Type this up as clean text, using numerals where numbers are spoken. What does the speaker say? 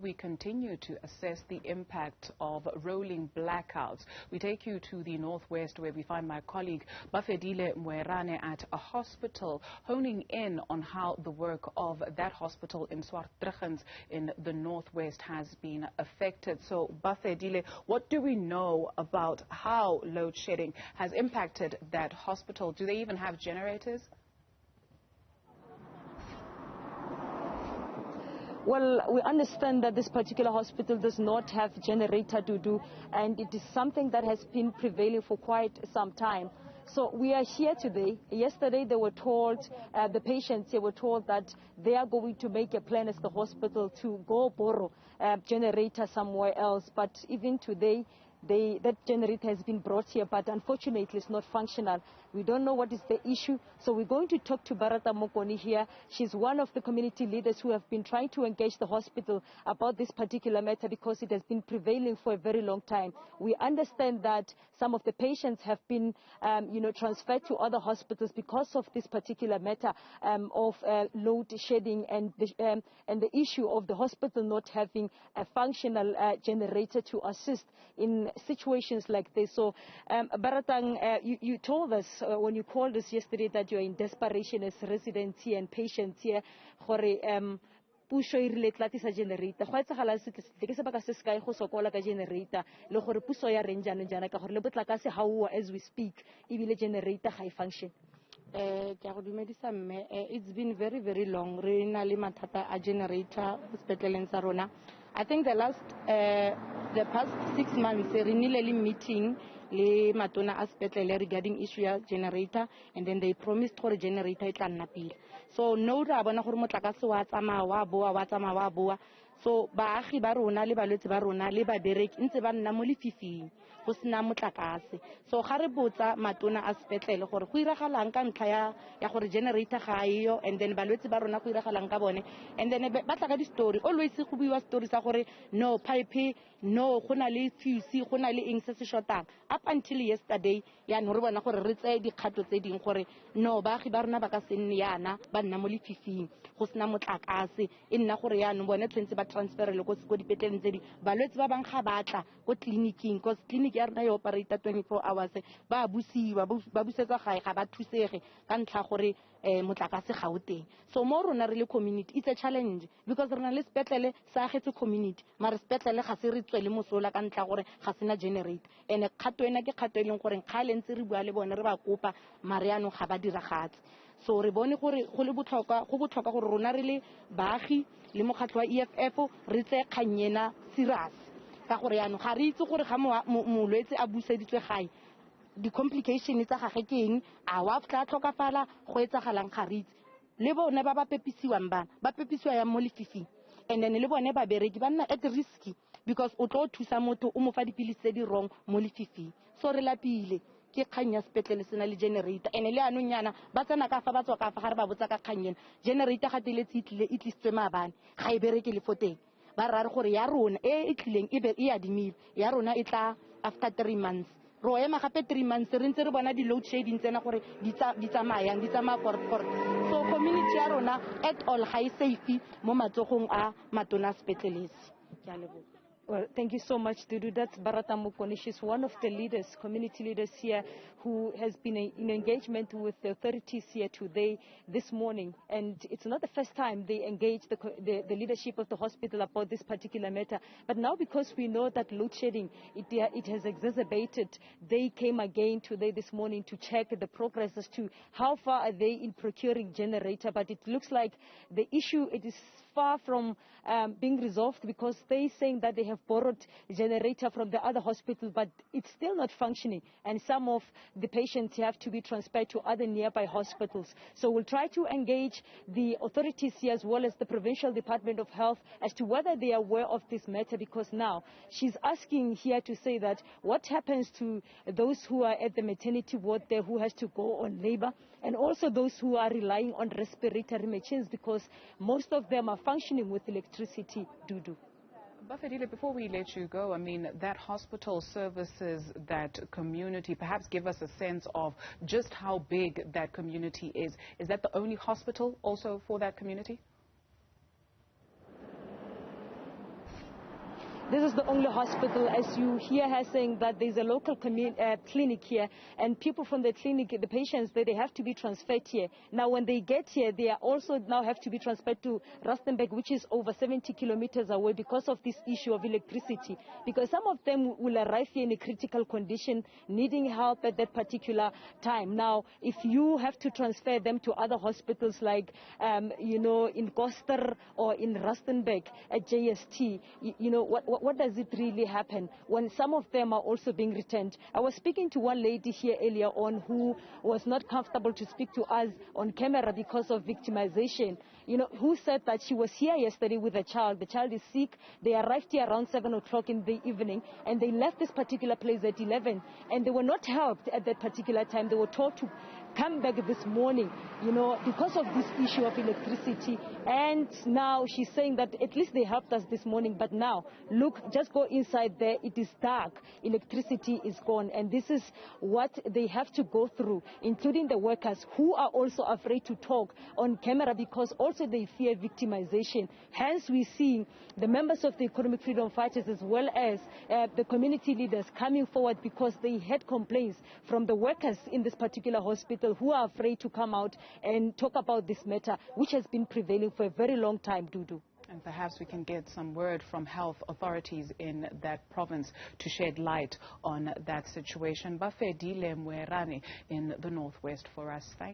We continue to assess the impact of rolling blackouts. We take you to the northwest where we find my colleague Bafedile Moerane at a hospital, honing in on how the work of that hospital in Swartruggens in the northwest has been affected. So Bafedile, what do we know about how load shedding has impacted that hospital? Do they even have generators? Well, we understand that this particular hospital does not have generator to do, and it is something that has been prevailing for quite some time. So we are here today. Yesterday they were told, the patients were told that they are going to make a plan as the hospital to go borrow a generator somewhere else. But even today, that generator has been brought here, but unfortunately it's not functional. We don't know what is the issue, so we're going to talk to Bafedile Moerane here. She's one of the community leaders who have been trying to engage the hospital about this particular matter because it has been prevailing for a very long time. We understand that some of the patients have been transferred to other hospitals because of this particular matter of load shedding and the issue of the hospital not having a functional generator to assist in situations like this. So, Baratang, you told us when you called us yesterday that you're in desperation as residents here and patients here. Puso e rile tlatisa generator go etsagala se ke sebaka se se kae go sokola ka generator le gore puso ya reng jaanong jaana ka gore le botlakase ga o as we speak ebile generator ga e function. It's been very, very long. Re na le mathata a generator hospitaleng sa rona. I think the past 6 months re nile le meeting le matona a sepetlele regarding issue ya generator, and then they promised gore generator e tla nna pele. So no ra bona gore motlakase wa tsamaya wa boa. So baagi ba rona le balwetse ba rona le babereki ntse ba nna mo lefifing go sena motlakase. So ga re botsa matona a sepetlele gore go iragalang ka ntlha ya gore generator ga io, and then balwetse ba rona go iragalang ka bone, and then ba tla ka di story always go buiwa story sa gore no pipe, no go na le fuse, go na le eng se se shotang. Up until yesterday ya no re bona gore re tsaya dikgato tse ding gore no baagi ba rona ba ka se nne yana ba nna mo lefifing go sena motlakase e nna gore ya no bone tshwentse ba transfer le go dipetleleng tse di balwetse ba bang ga batla go clinicing because clinic ya rena e operate 24 hours ba busiwa ba busetsa gae ga ba thusege ka ntlha gore motlakase ga o teng. So mo rona re le community it's a challenge because rena le sepetlele sa agetse community mara sepetlele ga se re tswele mosola ka ntlha gore ga sena generator ene kgato ena ke kgato e leng gore ga le ntse re bua le bone re ba kopa mariano ga ba diragatse. So re bone gore go botlhokwa gore rona re le baagi le mokgatlho wa EFF re tse kganyena serious ka gore yana ga re itse gore ga molwetse a buseditswe gae di complication tsa gage ke eng a wa tla tlhokafala go etsagalang ga re itse le bone ba pepisiwang bana ba pepisiwa ya mo lefifing, and then le bone ba bereki ba nna at risk because o tlo thusa motho o mo fa dipilisi tse di wrong mo lefifing. So re lapile ke kgang ya sepetlele sena le generator ene le anong yana ba tsena ka fa ba tswa ka fa ga re ba botsa ka kgang yena generator ga teletse e tlisitswe maabane ga e bereke le foteng ba rare gore ya rona e tlileng e adimile ya rona e tla after 3 months ro ema gape 3 months re ntse re bona di load shedding tsena gore di tsamaya for so community ya rona at all ga e safe mo matsogong a matona sepetlelesi. Ke a leboga. Well, thank you so much, Dudu. That's Bafedile Moerane. She's one of the leaders, community leaders here, who has been in engagement with the authorities here today, this morning. And it's not the first time they engage the leadership of the hospital about this particular matter. But now, because we know that load shedding, it has exacerbated, they came again today, this morning, to check the progress as to how far are they in procuring generator. But it looks like the issue, it is far from being resolved because they're saying that they have borrowed a generator from the other hospital, but it's still not functioning, and some of the patients have to be transferred to other nearby hospitals. So we'll try to engage the authorities here as well as the Provincial Department of Health as to whether they are aware of this matter, because now she's asking here to say that what happens to those who are at the maternity ward there who has to go on labor, and also those who are relying on respiratory machines because most of them are functioning with electricity. Dudu. Bafedile, before we let you go, I mean, that hospital services that community. Perhaps give us a sense of just how big that community is. Is that the only hospital also for that community? This is the only hospital, as you hear her saying that there's a local clinic here, and people from the clinic, the patients, they have to be transferred here. Now, when they get here, they are also now have to be transferred to Rustenburg, which is over 70 kilometers away because of this issue of electricity. Because some of them will arrive here in a critical condition, needing help at that particular time. Now, if you have to transfer them to other hospitals like, in Koster or in Rustenburg at JST, what does it really happen when some of them are also being returned? I was speaking to one lady here earlier on who was not comfortable to speak to us on camera because of victimization, who said that she was here yesterday with a child. The child is sick. They arrived here around 7 o'clock in the evening, and they left this particular place at 11, and they were not helped at that particular time. They were told to come back this morning, because of this issue of electricity. And now she's saying that at least they helped us this morning, but now, look, just go inside there. It is dark. Electricity is gone. And this is what they have to go through, including the workers who are also afraid to talk on camera because also they fear victimization. Hence, we're seeing the members of the Economic Freedom Fighters as well as the community leaders coming forward because they had complaints from the workers in this particular hospital who are afraid to come out and talk about this matter, which has been prevailing for a very long time, Dudu. And perhaps we can get some word from health authorities in that province to shed light on that situation. Bafedile Moerane in the northwest for us. Thank you.